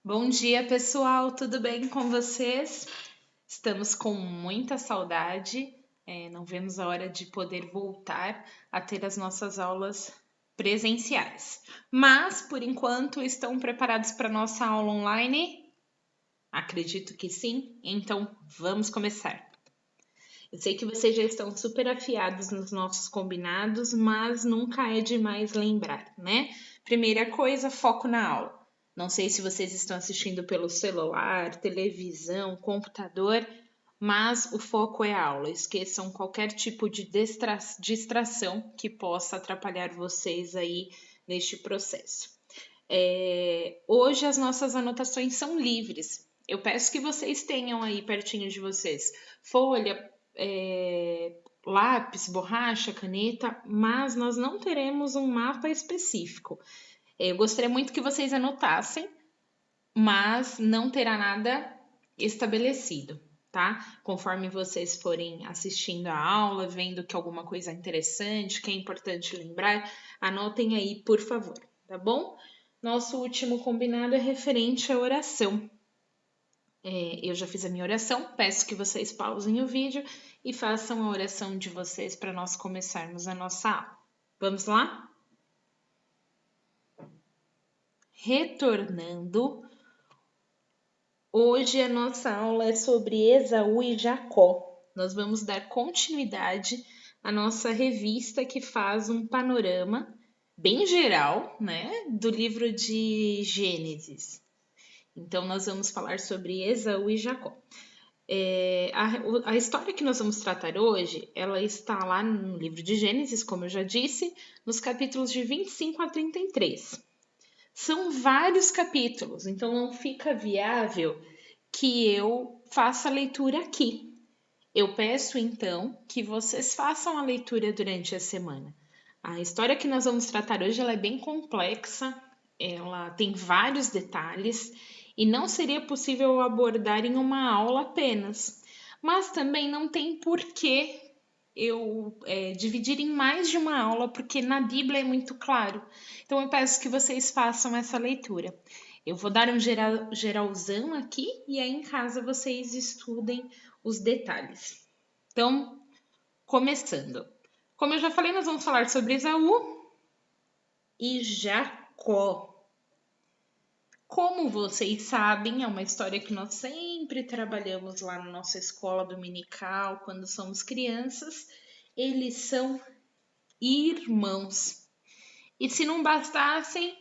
Bom dia, pessoal, tudo bem com vocês? Estamos com muita saudade, não vemos a hora de poder voltar a ter as nossas aulas presenciais. Mas, por enquanto, estão preparados para a nossa aula online? Acredito que sim, então vamos começar. Eu sei que vocês já estão super afiados nos nossos combinados, mas nunca é demais lembrar, né? Primeira coisa, foco na aula. Não sei se vocês estão assistindo pelo celular, televisão, computador, mas o foco é a aula. Esqueçam qualquer tipo de distração que possa atrapalhar vocês aí neste processo. Hoje as nossas anotações são livres. Eu peço que vocês tenham aí pertinho de vocês folha, lápis, borracha, caneta, mas nós não teremos um mapa específico. Eu gostaria muito que vocês anotassem, mas não terá nada estabelecido, tá? Conforme vocês forem assistindo a aula, vendo que alguma coisa é interessante, que é importante lembrar, anotem aí, por favor, tá bom? Nosso último combinado é referente à oração. Eu já fiz a minha oração, peço que vocês pausem o vídeo e façam a oração de vocês para nós começarmos a nossa aula. Vamos lá? Retornando, hoje a nossa aula é sobre Esaú e Jacó. Nós vamos dar continuidade à nossa revista que faz um panorama bem geral, né, do livro de Gênesis. Então, nós vamos falar sobre Esaú e Jacó. A história que nós vamos tratar hoje, ela está lá no livro de Gênesis, como eu já disse, nos capítulos de 25 a 33. São vários capítulos, então não fica viável que eu faça a leitura aqui. Eu peço então que vocês façam a leitura durante a semana. A história que nós vamos tratar hoje ela é bem complexa, ela tem vários detalhes e não seria possível abordar em uma aula apenas. Mas também não tem porquê eu dividir em mais de uma aula, porque na Bíblia é muito claro. Então eu peço que vocês façam essa leitura. Eu vou dar um geralzão aqui e aí em casa vocês estudem os detalhes. Então, começando. Como eu já falei, nós vamos falar sobre Esaú e Jacó. Como vocês sabem, é uma história que nós sempre trabalhamos lá na nossa escola dominical, quando somos crianças. Eles são irmãos. E se não bastassem,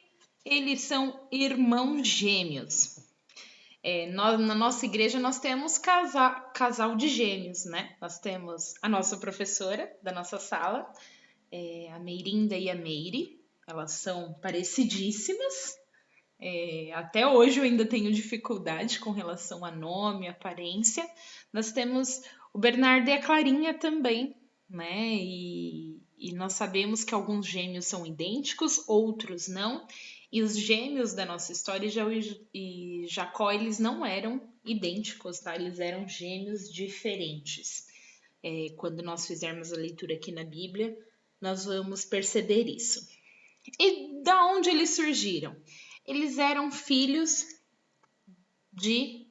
eles são irmãos gêmeos. Na nossa igreja nós temos casal de gêmeos, né? Nós temos a nossa professora da nossa sala, a Meirinda e a Meire. Elas são parecidíssimas. Até hoje eu ainda tenho dificuldade com relação a nome, aparência. Nós temos o Bernardo e a Clarinha também, né? E nós sabemos que alguns gêmeos são idênticos, outros não. E os gêmeos da nossa história, Esaú e Jacó, eles não eram idênticos, tá? Eles eram gêmeos diferentes. Quando nós fizermos a leitura aqui na Bíblia, nós vamos perceber isso. E da onde eles surgiram? Eles eram filhos de.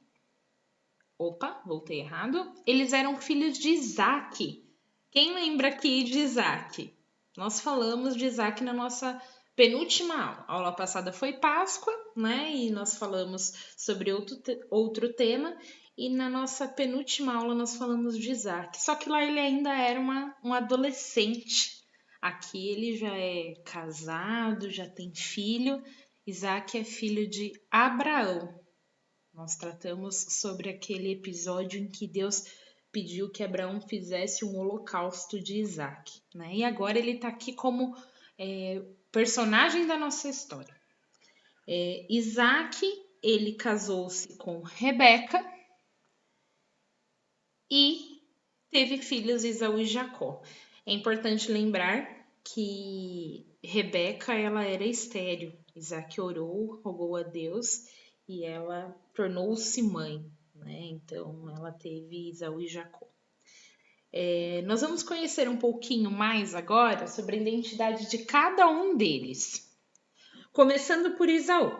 Opa, voltei errado. Eles eram filhos de Isaac. Quem lembra aqui de Isaac? Nós falamos de Isaac na nossa penúltima aula. A aula passada foi Páscoa, né? E nós falamos sobre outro tema. E na nossa penúltima aula nós falamos de Isaac. Só que lá ele ainda era um adolescente. Aqui ele já é casado, já tem filho. Isaac é filho de Abraão. Nós tratamos sobre aquele episódio em que Deus pediu que Abraão fizesse um holocausto de Isaac, né? E agora ele está aqui como personagem da nossa história. Isaac, ele casou-se com Rebeca e teve filhos Esaú e Jacó. É importante lembrar que Rebeca, ela era estéril. Isaac orou, rogou a Deus e ela tornou-se mãe, né? Então ela teve Esaú e Jacó. Nós vamos conhecer um pouquinho mais agora sobre a identidade de cada um deles. Começando por Esaú.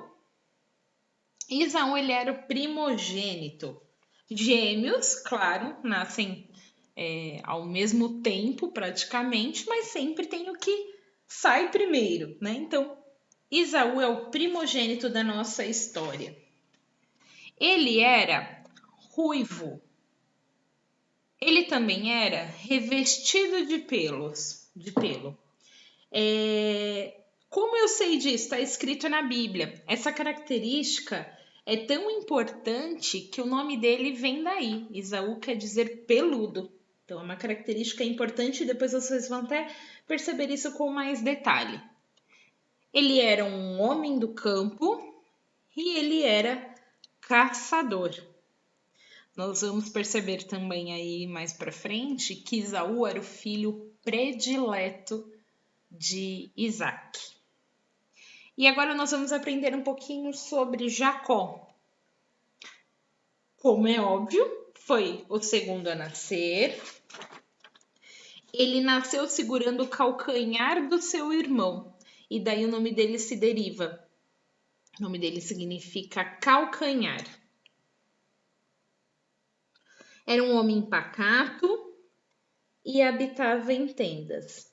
Esaú, ele era o primogênito. Gêmeos, claro, nascem ao mesmo tempo praticamente, mas sempre tem o que sai primeiro, né? Então, Esaú é o primogênito da nossa história. Ele era ruivo. Ele também era revestido de pelos, de pelo. Como eu sei disso? Está escrito na Bíblia. Essa característica é tão importante que o nome dele vem daí. Esaú quer dizer peludo. Então, é uma característica importante e depois vocês vão até perceber isso com mais detalhe. Ele era um homem do campo e ele era caçador. Nós vamos perceber também aí mais para frente que Esaú era o filho predileto de Isaac. E agora nós vamos aprender um pouquinho sobre Jacó. Como é óbvio, foi o segundo a nascer. Ele nasceu segurando o calcanhar do seu irmão. E daí o nome dele se deriva. O nome dele significa calcanhar. Era um homem pacato e habitava em tendas.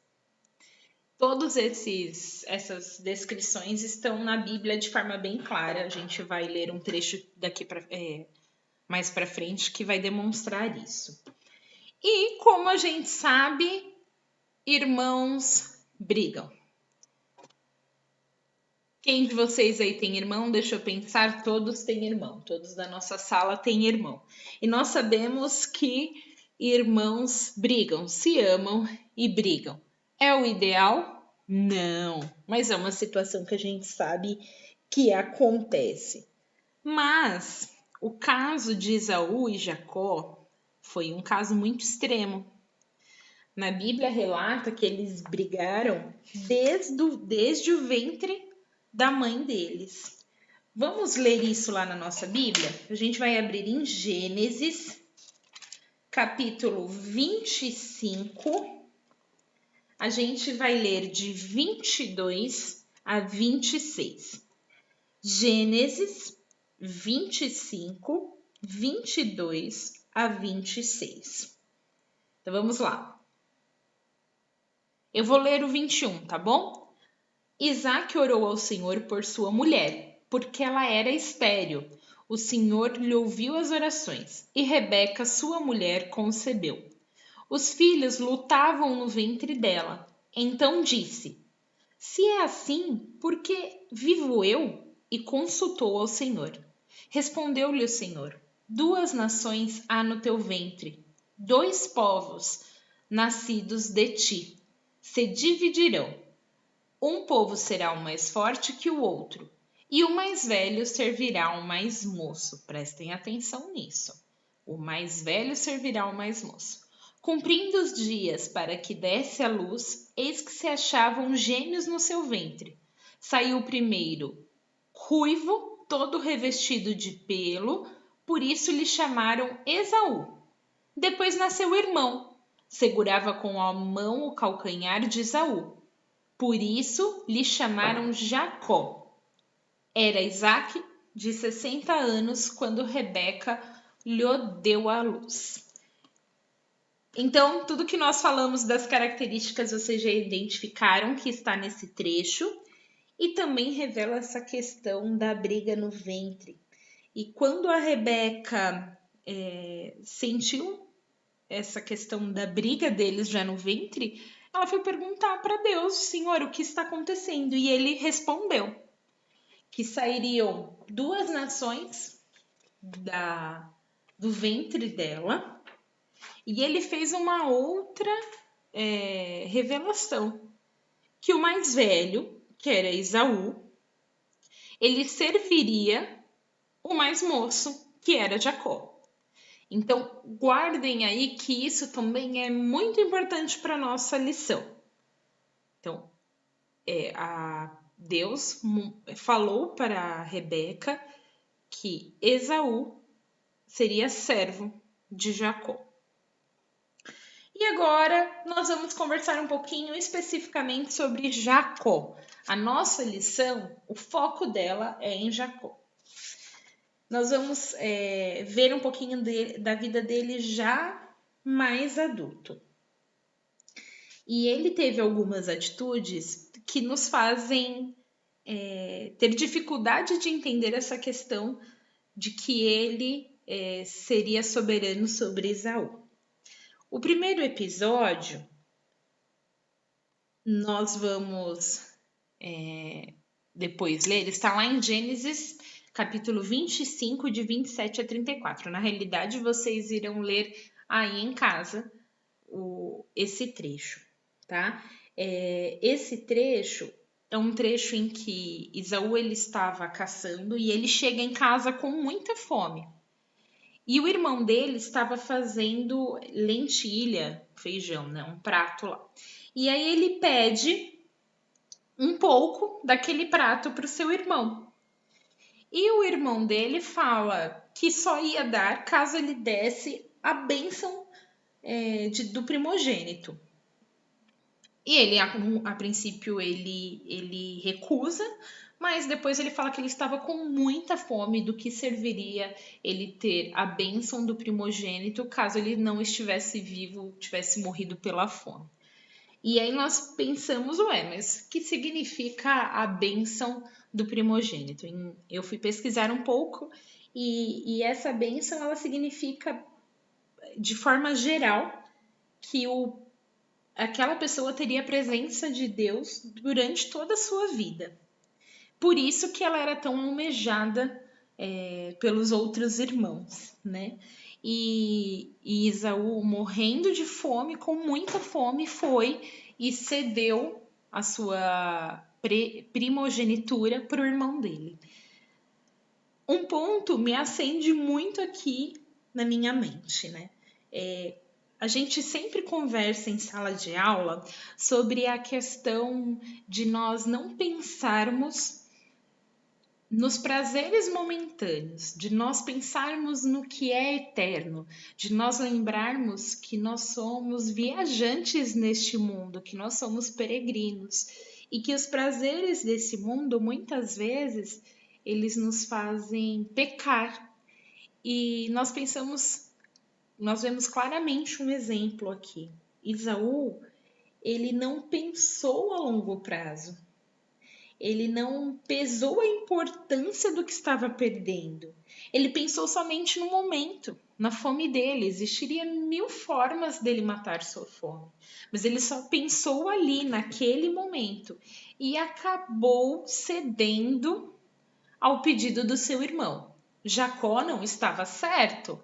Todas essas descrições estão na Bíblia de forma bem clara. A gente vai ler um trecho daqui mais para frente que vai demonstrar isso. E como a gente sabe, irmãos brigam. Quem de vocês aí tem irmão? Deixa eu pensar, todos têm irmão. Todos da nossa sala têm irmão. E nós sabemos que irmãos brigam, se amam e brigam. É o ideal? Não, mas é uma situação que a gente sabe que acontece. Mas o caso de Esaú e Jacó foi um caso muito extremo. Na Bíblia relata que eles brigaram desde o ventre da mãe deles. Vamos ler isso lá na nossa Bíblia? A gente vai abrir em Gênesis, capítulo 25. A gente vai ler de 22 a 26. Gênesis 25, 22 a 26. Então vamos lá. Eu vou ler o 21, tá bom? Isaac orou ao Senhor por sua mulher, porque ela era estéril. O Senhor lhe ouviu as orações, e Rebeca, sua mulher, concebeu. Os filhos lutavam no ventre dela. Então disse: Se é assim, por que vivo eu? E consultou ao Senhor. Respondeu-lhe o Senhor: 2 nações há no teu ventre, 2 povos nascidos de ti se dividirão. Um povo será o mais forte que o outro, e o mais velho servirá ao mais moço. Prestem atenção nisso. O mais velho servirá ao mais moço. Cumprindo os dias para que desse à luz, eis que se achavam gêmeos no seu ventre. Saiu o primeiro ruivo, todo revestido de pelo, por isso lhe chamaram Esaú. Depois nasceu o irmão, segurava com a mão o calcanhar de Esaú. Por isso lhe chamaram Jacó. Era Isaac de 60 anos quando Rebeca lhe deu à luz. Então, tudo que nós falamos das características vocês já identificaram que está nesse trecho e também revela essa questão da briga no ventre. E quando a Rebeca sentiu essa questão da briga deles já no ventre, ela foi perguntar para Deus: Senhor, o que está acontecendo? E ele respondeu que sairiam 2 nações do ventre dela. E ele fez uma outra revelação, que o mais velho, que era Esaú, ele serviria o mais moço, que era Jacó. Então, guardem aí que isso também é muito importante para a nossa lição. Então, Deus falou para Rebeca que Esaú seria servo de Jacó. E agora nós vamos conversar um pouquinho especificamente sobre Jacó. A nossa lição, o foco dela é em Jacó. nós vamos ver um pouquinho da vida dele já mais adulto. E ele teve algumas atitudes que nos fazem ter dificuldade de entender essa questão de que ele seria soberano sobre Esaú. O primeiro episódio, nós vamos depois ler, está lá em Gênesis, capítulo 25, de 27 a 34. Na realidade, vocês irão ler aí em casa esse trecho, tá? Esse trecho é um trecho em que Esaú ele estava caçando e ele chega em casa com muita fome. E o irmão dele estava fazendo lentilha, feijão, né? Um prato lá. E aí ele pede um pouco daquele prato para o seu irmão. E o irmão dele fala que só ia dar caso ele desse a bênção do primogênito. E ele, a princípio, ele recusa, mas depois ele fala que ele estava com muita fome, do que serviria ele ter a bênção do primogênito caso ele não estivesse vivo, tivesse morrido pela fome. E aí nós pensamos, mas o que significa a bênção do primogênito? Eu fui pesquisar um pouco e essa bênção ela significa, de forma geral, que aquela pessoa teria a presença de Deus durante toda a sua vida. Por isso que ela era tão almejada pelos outros irmãos, né? E Esaú, morrendo de fome, com muita fome, foi e cedeu a sua primogenitura para o irmão dele. Um ponto me acende muito aqui na minha mente, né? A gente sempre conversa em sala de aula sobre a questão de nós não pensarmos nos prazeres momentâneos, de nós pensarmos no que é eterno, de nós lembrarmos que nós somos viajantes neste mundo, que nós somos peregrinos e que os prazeres desse mundo, muitas vezes, eles nos fazem pecar. E nós vemos claramente um exemplo aqui. Esaú, ele não pensou a longo prazo. Ele não pesou a importância do que estava perdendo. Ele pensou somente no momento, na fome dele. Existiria 1000 formas dele matar sua fome. Mas ele só pensou ali, naquele momento. E acabou cedendo ao pedido do seu irmão. Jacó não estava certo.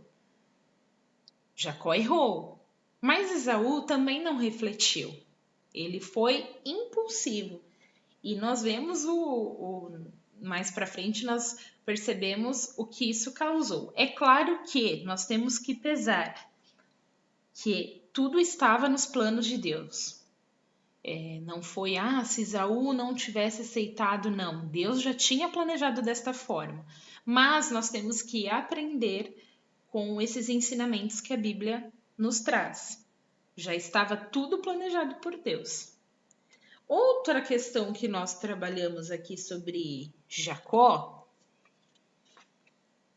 Jacó errou. Mas Esaú também não refletiu. Ele foi impulsivo. E nós vemos mais para frente, nós percebemos o que isso causou. É claro que nós temos que pesar que tudo estava nos planos de Deus. Não foi, se Esaú não tivesse aceitado, não. Deus já tinha planejado desta forma. Mas nós temos que aprender com esses ensinamentos que a Bíblia nos traz. Já estava tudo planejado por Deus. Outra questão que nós trabalhamos aqui sobre Jacó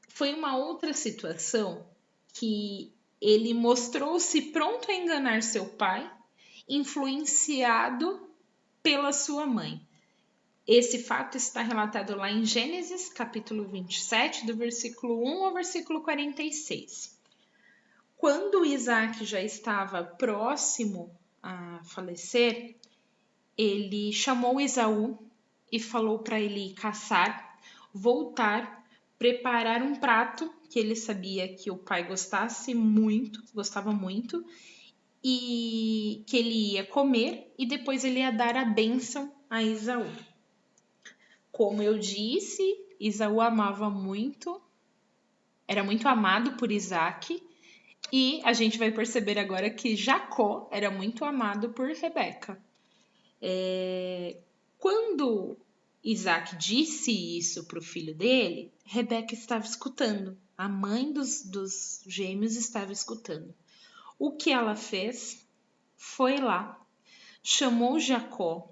foi uma outra situação que ele mostrou-se pronto a enganar seu pai, influenciado pela sua mãe. Esse fato está relatado lá em Gênesis, capítulo 27, do versículo 1 ao versículo 46. Quando Isaac já estava próximo a falecer, ele chamou Esaú e falou para ele caçar, voltar, preparar um prato que ele sabia que o pai gostava muito, e que ele ia comer e depois ele ia dar a bênção a Esaú. Como eu disse, Esaú amava muito, era muito amado por Isaac, e a gente vai perceber agora que Jacó era muito amado por Rebeca. Quando Isaac disse isso para o filho dele, Rebeca estava escutando. A mãe dos gêmeos estava escutando. O que ela fez? Foi lá, chamou Jacó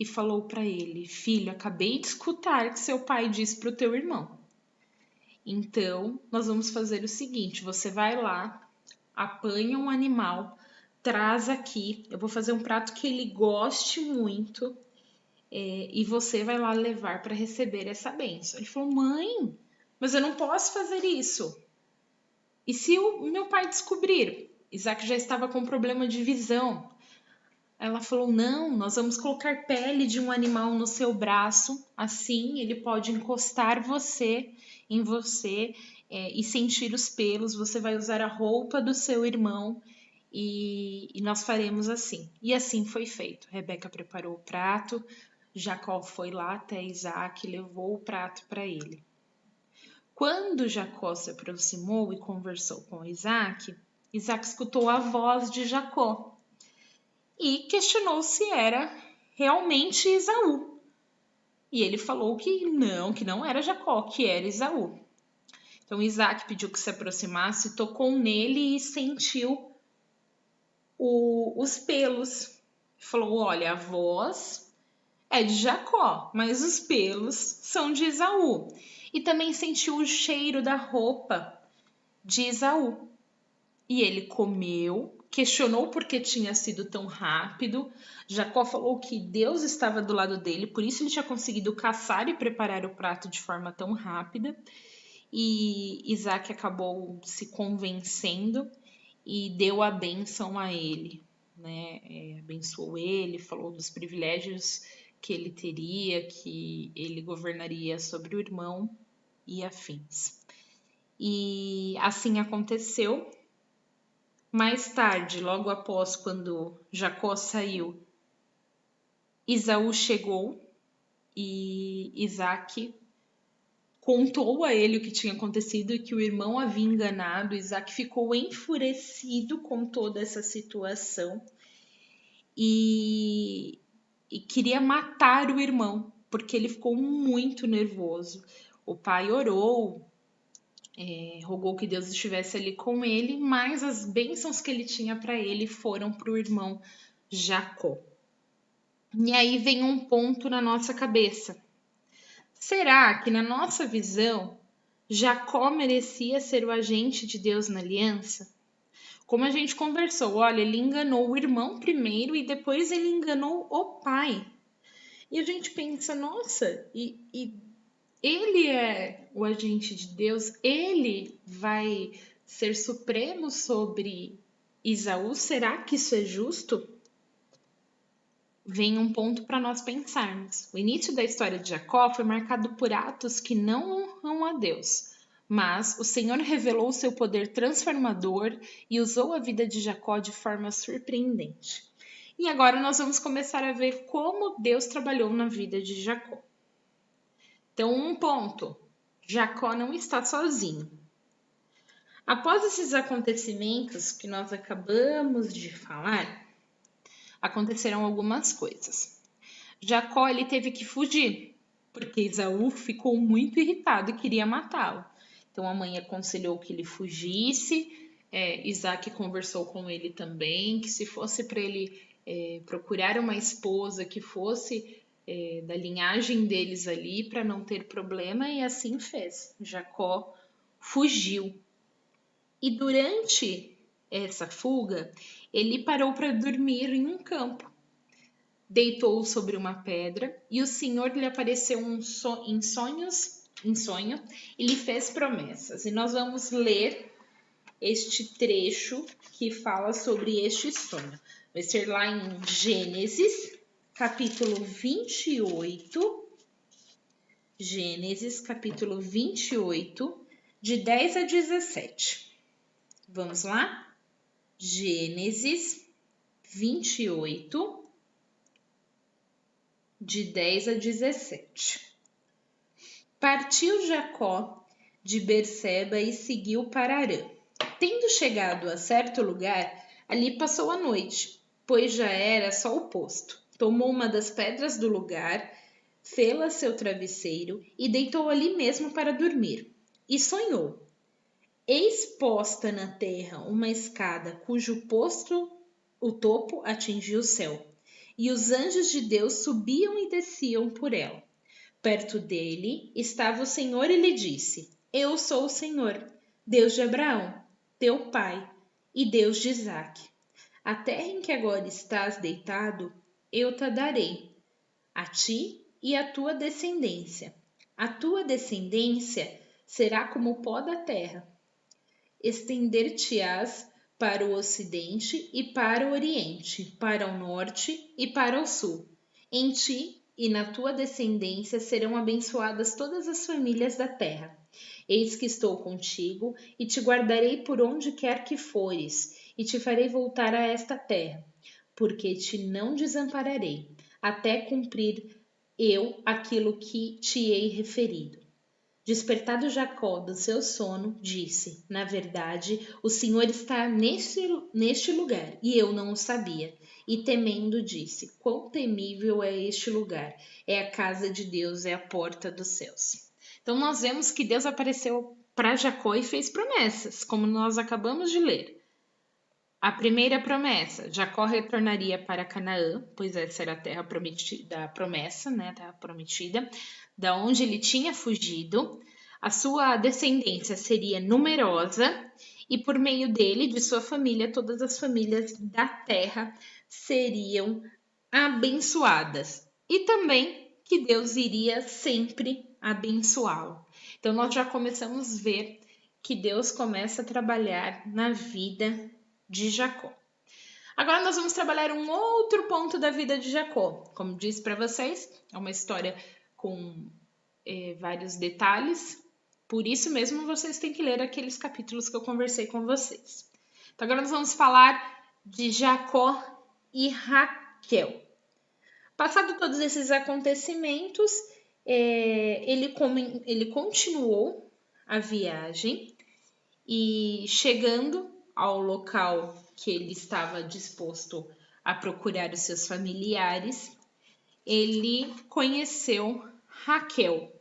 e falou para ele: filho, acabei de escutar que seu pai disse para o teu irmão. Então, nós vamos fazer o seguinte: você vai lá, apanha um animal, traz aqui. Eu vou fazer um prato que ele goste muito, e você vai lá levar para receber essa bênção. Ele falou: mãe, mas eu não posso fazer isso. E se o meu pai descobrir? Isaac já estava com problema de visão. Ela falou: não, nós vamos colocar pele de um animal no seu braço, assim ele pode encostar em você, e sentir os pelos. Você vai usar a roupa do seu irmão e nós faremos assim. E assim foi feito. Rebeca preparou o prato, Jacó foi lá até Isaac e levou o prato para ele. Quando Jacó se aproximou e conversou com Isaac, Isaac escutou a voz de Jacó e questionou se era realmente Esaú. E ele falou que não era Jacó, que era Esaú. Então Isaac pediu que se aproximasse, tocou nele e sentiu os pelos. Falou: olha, a voz é de Jacó, mas os pelos são de Esaú. E também sentiu o cheiro da roupa de Esaú. E ele comeu, questionou por que tinha sido tão rápido. Jacó falou que Deus estava do lado dele, por isso ele tinha conseguido caçar e preparar o prato de forma tão rápida. E Isaac acabou se convencendo e deu a bênção a ele, né? Abençoou ele, falou dos privilégios que ele teria, que ele governaria sobre o irmão e afins. E assim aconteceu. Mais tarde, logo após quando Jacó saiu, Esaú chegou e Isaac contou a ele o que tinha acontecido e que o irmão havia enganado. Isaac ficou enfurecido com toda essa situação e queria matar o irmão, porque ele ficou muito nervoso. O pai orou, rogou que Deus estivesse ali com ele, mas as bênçãos que ele tinha para ele foram para o irmão Jacó. E aí vem um ponto na nossa cabeça. Será que, na nossa visão, Jacó merecia ser o agente de Deus na aliança? Como a gente conversou, olha, ele enganou o irmão primeiro e depois ele enganou o pai. E a gente pensa, nossa, e ele é o agente de Deus, ele vai ser supremo sobre Esaú? Será que isso é justo? Vem um ponto para nós pensarmos. O início da história de Jacó foi marcado por atos que não honram a Deus, mas o Senhor revelou seu poder transformador e usou a vida de Jacó de forma surpreendente. E agora nós vamos começar a ver como Deus trabalhou na vida de Jacó. Então, um ponto: Jacó não está sozinho. Após esses acontecimentos que nós acabamos de falar, aconteceram algumas coisas. Jacó ele teve que fugir, porque Esaú ficou muito irritado e queria matá-lo. Então a mãe aconselhou que ele fugisse, Isaac conversou com ele também, que se fosse para ele procurar uma esposa que fosse da linhagem deles ali, para não ter problema, e assim fez. Jacó fugiu. E durante essa fuga, ele parou para dormir em um campo. Deitou sobre uma pedra e o Senhor lhe apareceu em sonho e lhe fez promessas. E nós vamos ler este trecho que fala sobre este sonho. Vai ser lá em Gênesis, capítulo 28. Gênesis, capítulo 28, de 10 a 17. Vamos lá? Gênesis 28, de 10 a 17. Partiu Jacó de Berseba e seguiu para Harã. Tendo chegado a certo lugar, ali passou a noite, pois já era sol posto. Tomou uma das pedras do lugar, fê-la seu travesseiro e deitou ali mesmo para dormir. E sonhou: eis posta na terra uma escada cujo o topo atingia o céu, e os anjos de Deus subiam e desciam por ela. Perto dele estava o Senhor e lhe disse: Eu sou o Senhor, Deus de Abraão, teu pai, e Deus de Isaque. A terra em que agora estás deitado, eu te darei, a ti e à tua descendência. A tua descendência será como o pó da terra. Estender-te-ás para o ocidente e para o oriente, para o norte e para o sul. Em ti e na tua descendência serão abençoadas todas as famílias da terra. Eis que estou contigo e te guardarei por onde quer que fores, e te farei voltar a esta terra, porque te não desampararei, até cumprir eu aquilo que te hei referido. Despertado Jacó do seu sono, disse: Na verdade, o Senhor está neste lugar, e eu não o sabia. E temendo, disse: Quão temível é este lugar! É a casa de Deus, é a porta dos céus. Então, nós vemos que Deus apareceu para Jacó e fez promessas, como nós acabamos de ler. A primeira promessa: Jacó retornaria para Canaã, pois essa era a terra prometida, a promessa, né, terra prometida, da onde ele tinha fugido. A sua descendência seria numerosa e por meio dele, de sua família, todas as famílias da terra seriam abençoadas. E também que Deus iria sempre abençoá-lo. Então nós já começamos a ver que Deus começa a trabalhar na vida de Jacó. Agora nós vamos trabalhar um outro ponto da vida de Jacó. Como disse para vocês, é uma história com vários detalhes. Por isso mesmo vocês têm que ler aqueles capítulos que eu conversei com vocês. Então agora nós vamos falar de Jacó e Raquel. Passado todos esses acontecimentos, ele continuou a viagem e chegando ao local que ele estava disposto a procurar os seus familiares, ele conheceu Raquel.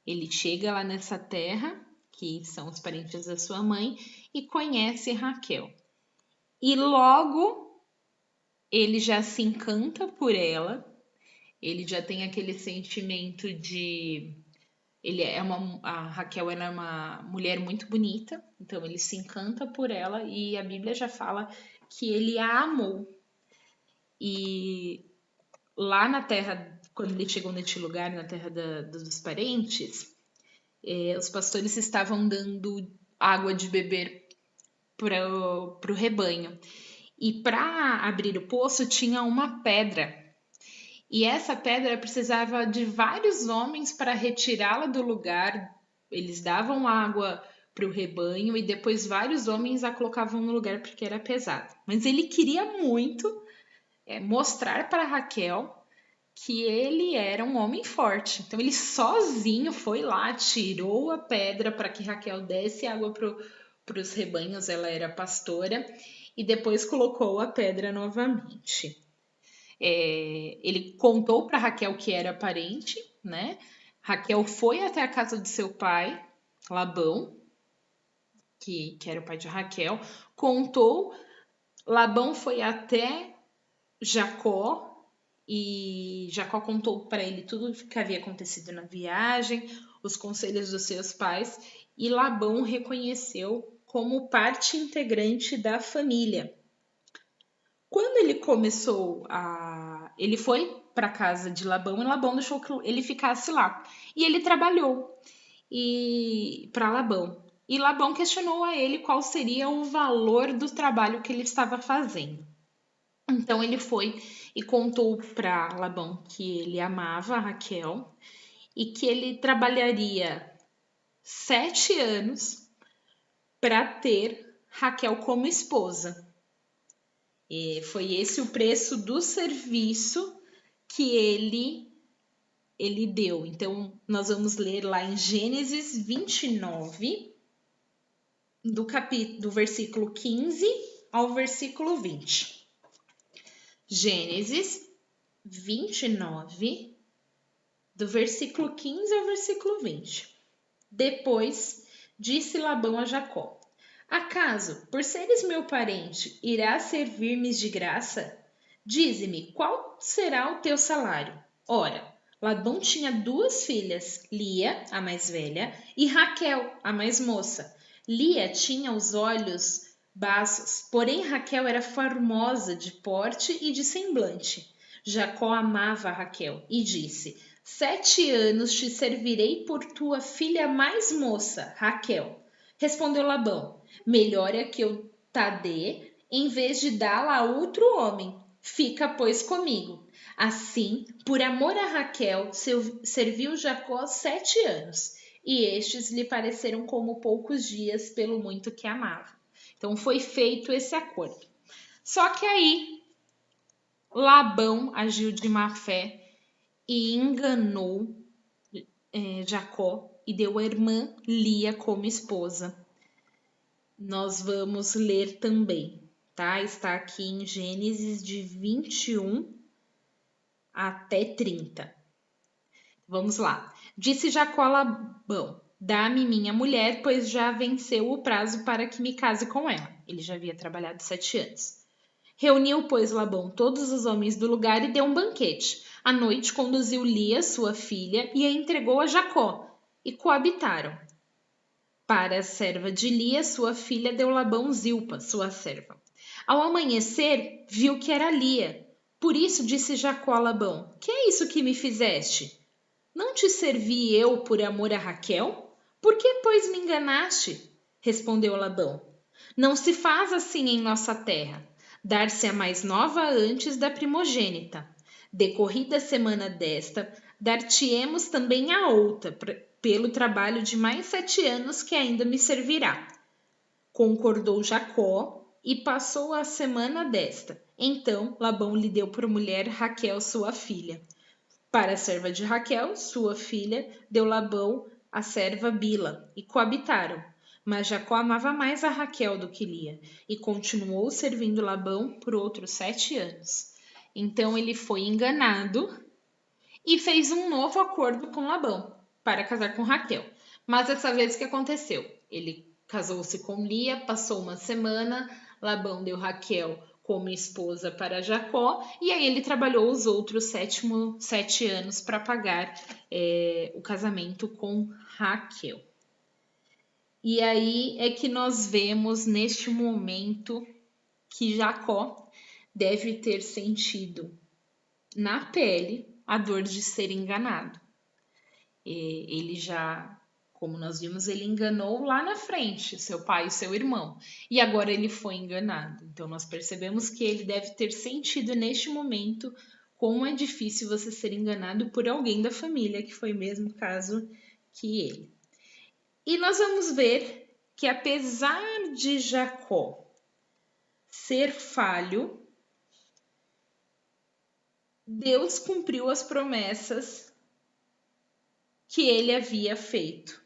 Ele chega lá nessa terra, que são os parentes da sua mãe, e conhece Raquel. E logo ele já se encanta por ela, ele já tem aquele sentimento de... A Raquel ela é uma mulher muito bonita, então ele se encanta por ela e a Bíblia já fala que ele a amou. E lá na terra, quando ele chegou neste lugar, na terra dos parentes, os pastores estavam dando água de beber para o rebanho. E para abrir o poço tinha uma pedra. E essa pedra precisava de vários homens para retirá-la do lugar. Eles davam água para o rebanho e depois vários homens a colocavam no lugar porque era pesado. Mas ele queria muito mostrar para Raquel que ele era um homem forte. Então ele sozinho foi lá, tirou a pedra para que Raquel desse água para os rebanhos, ela era pastora, e depois colocou a pedra novamente. Ele contou para Raquel que era parente, né? Raquel foi até a casa do seu pai, Labão, que era o pai de Raquel, contou. Labão foi até Jacó e Jacó contou para ele tudo o que havia acontecido na viagem, os conselhos dos seus pais, e Labão reconheceu como parte integrante da família. Quando ele começou ele foi para a casa de Labão e Labão deixou que ele ficasse lá. E ele trabalhou para Labão. E Labão questionou a ele qual seria o valor do trabalho que ele estava fazendo. Então ele foi e contou para Labão que ele amava a Raquel e que ele trabalharia 7 anos para ter Raquel como esposa. E foi esse o preço do serviço que ele deu. Então, nós vamos ler lá em Gênesis 29, do versículo 15 ao versículo 20. Gênesis 29, do versículo 15 ao versículo 20. Depois disse Labão a Jacó: Acaso, por seres meu parente, irás servir-me de graça? Dize-me, qual será o teu salário? Ora, Labão tinha duas filhas, Lia, a mais velha, e Raquel, a mais moça. Lia tinha os olhos baços, porém Raquel era formosa de porte e de semblante. Jacó amava Raquel e disse: 7 anos te servirei por tua filha mais moça, Raquel. Respondeu Labão: melhor é que eu ta dê, em vez de dá-la a outro homem. Fica, pois, comigo. Assim, por amor a Raquel, serviu Jacó 7 anos, e estes lhe pareceram como poucos dias pelo muito que amava. Então foi feito esse acordo. Só que aí Labão agiu de má fé e enganou Jacó e deu a irmã Lia como esposa. Nós vamos ler também, tá? Está aqui em Gênesis de 21 até 30. Vamos lá. Disse Jacó a Labão: dá-me minha mulher, pois já venceu o prazo para que me case com ela. Ele já havia trabalhado 7 anos. Reuniu, pois, Labão todos os homens do lugar e deu um banquete. À noite conduziu Lia, sua filha, e a entregou a Jacó, e coabitaram. Para a serva de Lia, sua filha, deu Labão Zilpa, sua serva. Ao amanhecer, viu que era Lia. Por isso disse Jacó a Labão: que é isso que me fizeste? Não te servi eu por amor a Raquel? Por que, pois, me enganaste? Respondeu Labão: não se faz assim em nossa terra. Dar-se a mais nova antes da primogênita. Decorrida a semana desta, dar-te-emos também a outra, pelo trabalho de mais 7 anos que ainda me servirá. Concordou Jacó e passou a semana desta. Então Labão lhe deu por mulher Raquel, sua filha. Para a serva de Raquel, sua filha, deu Labão a serva Bila, e coabitaram. Mas Jacó amava mais a Raquel do que Lia, e continuou servindo Labão por outros 7 anos. Então ele foi enganado e fez um novo acordo com Labão para casar com Raquel. Mas dessa vez o que aconteceu? Ele casou-se com Lia, passou uma semana, Labão deu Raquel como esposa para Jacó, e aí ele trabalhou os outros 7 anos para pagar o casamento com Raquel. E aí é que nós vemos neste momento que Jacó deve ter sentido na pele a dor de ser enganado. Ele já, como nós vimos, ele enganou lá na frente seu pai e seu irmão, e agora ele foi enganado. Então nós percebemos que ele deve ter sentido neste momento como é difícil você ser enganado por alguém da família, que foi o mesmo caso que ele. E nós vamos ver que apesar de Jacó ser falho, Deus cumpriu as promessas que ele havia feito,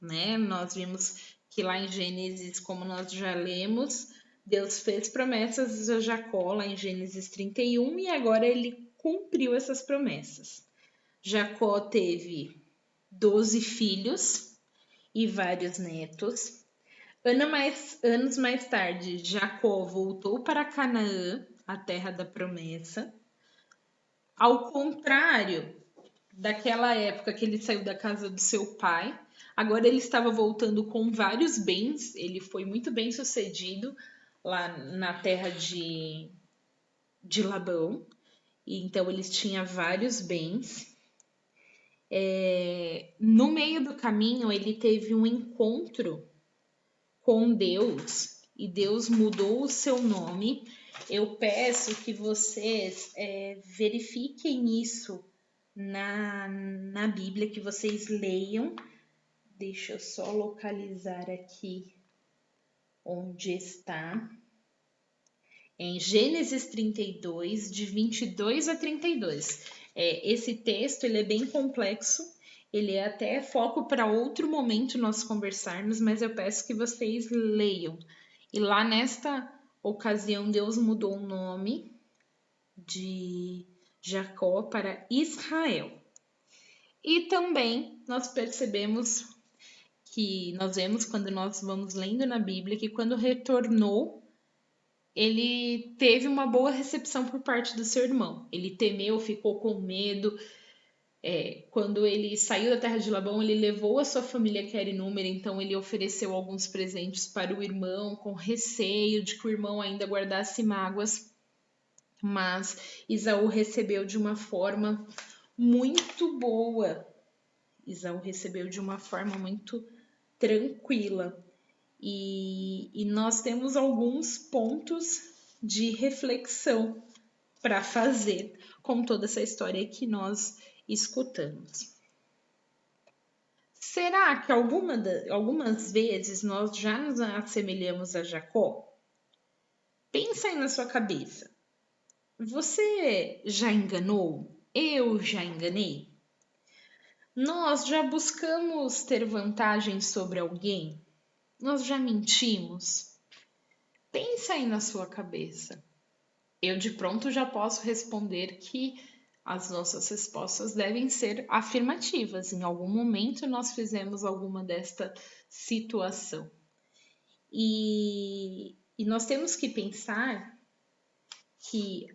né? Nós vimos que lá em Gênesis, como nós já lemos, Deus fez promessas a Jacó lá em Gênesis 31 e agora ele cumpriu essas promessas. Jacó teve 12 filhos e vários netos. Anos mais tarde, Jacó voltou para Canaã, a terra da promessa. Ao contrário daquela época que ele saiu da casa do seu pai, agora ele estava voltando com vários bens. Ele foi muito bem sucedido lá na terra de Labão. E então eles tinham vários bens. No meio do caminho, ele teve um encontro com Deus e Deus mudou o seu nome. Eu peço que vocês verifiquem isso na Bíblia, que vocês leiam. Deixa eu só localizar aqui onde está. Em Gênesis 32, de 22 a 32. Esse texto ele é bem complexo, ele é até foco para outro momento nós conversarmos, mas eu peço que vocês leiam. E lá nesta ocasião, Deus mudou o nome de Jacó para Israel. E também nós percebemos que nós vemos quando nós vamos lendo na Bíblia que quando retornou ele teve uma boa recepção por parte do seu irmão. Ele temeu, ficou com medo. Quando ele saiu da terra de Labão, ele levou a sua família que era inúmera, então ele ofereceu alguns presentes para o irmão, com receio de que o irmão ainda guardasse mágoas. Mas Esaú recebeu de uma forma muito boa. Esaú recebeu de uma forma muito tranquila. E nós temos alguns pontos de reflexão para fazer com toda essa história que nós escutamos. Será que algumas vezes nós já nos assemelhamos a Jacó? Pensa aí na sua cabeça. Você já enganou? Eu já enganei? Nós já buscamos ter vantagem sobre alguém? Nós já mentimos? Pensa aí na sua cabeça. Eu de pronto já posso responder que as nossas respostas devem ser afirmativas. Em algum momento nós fizemos alguma desta situação. E nós temos que pensar que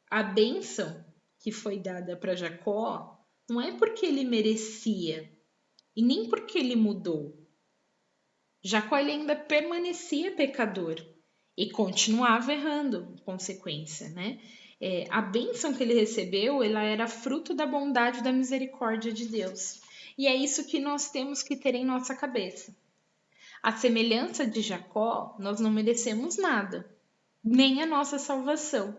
a bênção que foi dada para Jacó não é porque ele merecia e nem porque ele mudou. Jacó ele ainda permanecia pecador e continuava errando, em consequência, né? A bênção que ele recebeu, ela era fruto da bondade e da misericórdia de Deus. E é isso que nós temos que ter em nossa cabeça. A semelhança de Jacó, nós não merecemos nada, nem a nossa salvação.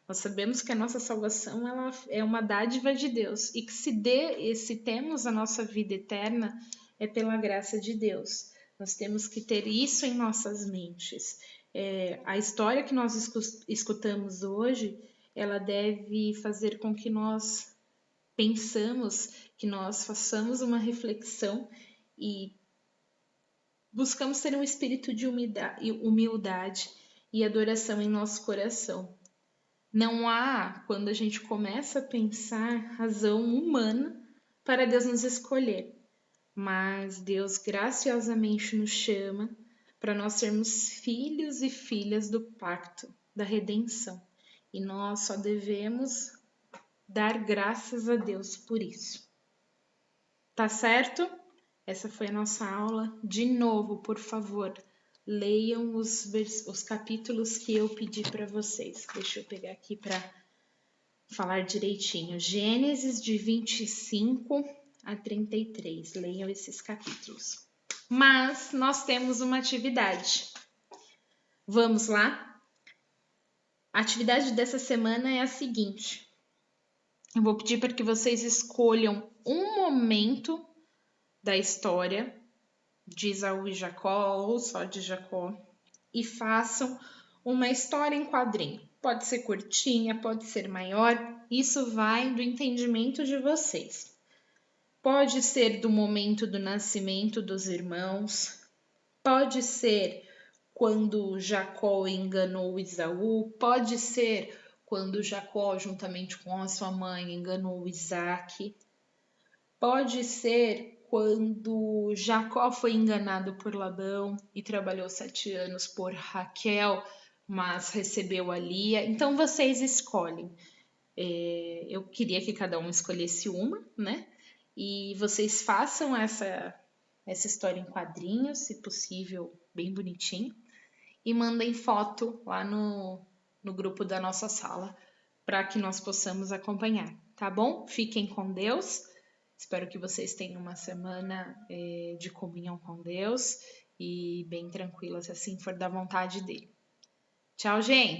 Nós sabemos que a nossa salvação ela é uma dádiva de Deus e que se temos a nossa vida eterna é pela graça de Deus. Nós temos que ter isso em nossas mentes. A história que nós escutamos hoje, ela deve fazer com que nós pensamos, que nós façamos uma reflexão e buscamos ter um espírito de humildade e adoração em nosso coração. Não há, quando a gente começa a pensar, razão humana para Deus nos escolher. Mas Deus graciosamente nos chama para nós sermos filhos e filhas do pacto, da redenção. E nós só devemos dar graças a Deus por isso. Tá certo? Essa foi a nossa aula. De novo, por favor, leiam os capítulos que eu pedi para vocês. Deixa eu pegar aqui para falar direitinho. Gênesis de 25 a 33. Leiam esses capítulos. Mas nós temos uma atividade. Vamos lá? A atividade dessa semana é a seguinte. Eu vou pedir para que vocês escolham um momento da história de Esaú e Jacó, ou só de Jacó, e façam uma história em quadrinho. Pode ser curtinha, pode ser maior, isso vai do entendimento de vocês. Pode ser do momento do nascimento dos irmãos, pode ser quando Jacó enganou Esaú, pode ser quando Jacó, juntamente com a sua mãe, enganou Isaac, pode ser quando Jacó foi enganado por Labão e trabalhou 7 anos por Raquel, mas recebeu a Lia. Então vocês escolhem. Eu queria que cada um escolhesse uma, né? E vocês façam essa história em quadrinhos, se possível, bem bonitinho, e mandem foto lá no grupo da nossa sala para que nós possamos acompanhar, tá bom? Fiquem com Deus. Espero que vocês tenham uma semana de comunhão com Deus e bem tranquila, se assim for da vontade dele. Tchau, gente!